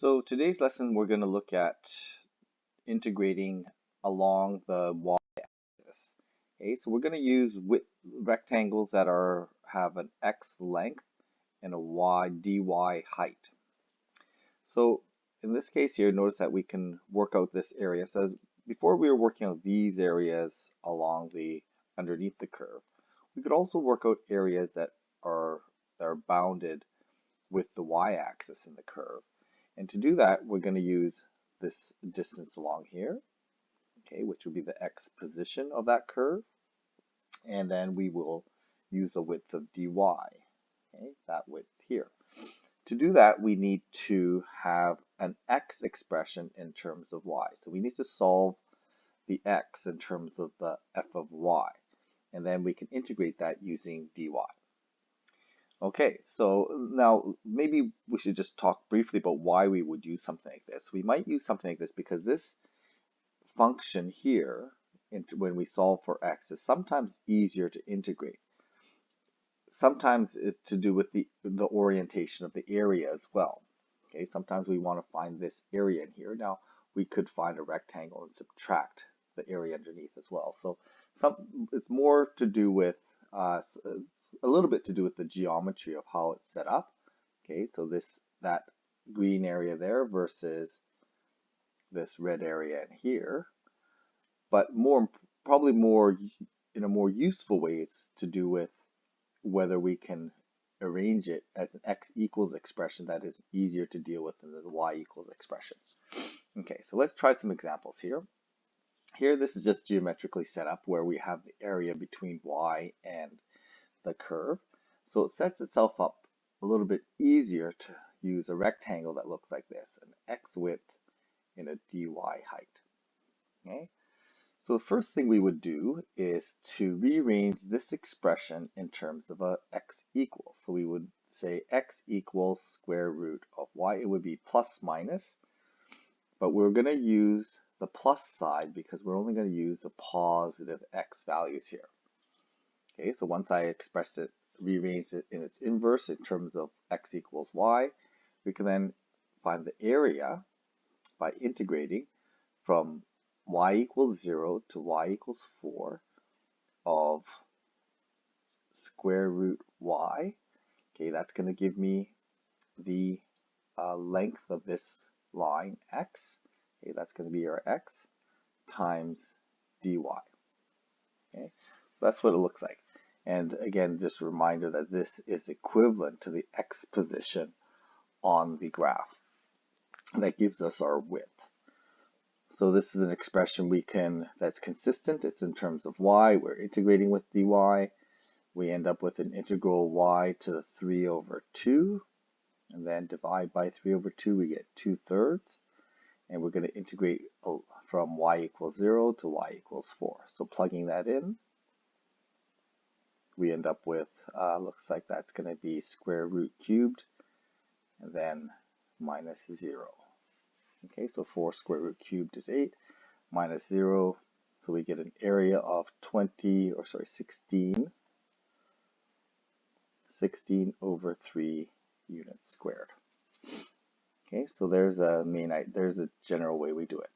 So today's lesson, we're going to look at integrating along the y-axis. Okay, so we're going to use rectangles that have an x length and a dy height. So in this case here, notice that we can work out this area. So before we were working out these areas along underneath the curve, we could also work out areas that are bounded with the y-axis in the curve. And to do that, we're going to use this distance along here, okay, which will be the x position of that curve. And then we will use the width of dy, okay, that width here. To do that, we need to have an x expression in terms of y. So we need to solve the x in terms of the f of y. And then we can integrate that using dy. Okay, so now maybe we should just talk briefly about why we would use something like this. We might use something like this because this function here, when we solve for x, is sometimes easier to integrate. Sometimes it's to do with the orientation of the area as well. Okay, sometimes we want to find this area in here. Now, we could find a rectangle and subtract the area underneath as well. So it's more to do with a little bit to do with the geometry of how it's set up. Okay, so that green area there versus this red area in here. But probably more in a more useful way, it's to do with whether we can arrange it as an x equals expression that is easier to deal with than the y equals expression. Okay, so let's try some examples here. Here, this is just geometrically set up where we have the area between y and the curve. So it sets itself up a little bit easier to use a rectangle that looks like this, an x width and a dy height. Okay, so the first thing we would do is to rearrange this expression in terms of a x equals. So we would say x equals square root of y. It would be plus minus, but we're going to use the plus side because we're only going to use the positive x values here. Okay, so once I expressed it, rearranged it in its inverse in terms of x equals y, we can then find the area by integrating from y equals 0 to y equals 4 of square root y. Okay, that's going to give me the length of this line, x. Okay, that's going to be our x times dy. Okay, that's what it looks like. And again, just a reminder that this is equivalent to the x position on the graph. That gives us our width. So this is an expression that's consistent. It's in terms of y. We're integrating with dy. We end up with an integral y to the 3 over 2. And then divide by 3 over 2, we get 2/3. And we're going to integrate from y equals 0 to y equals 4. So plugging that in, we end up with, looks like that's going to be square root cubed, and then minus 0. Okay, so 4 square root cubed is 8, minus 0, so we get an area of 16 over 3 units squared. Okay, so there's a general way we do it.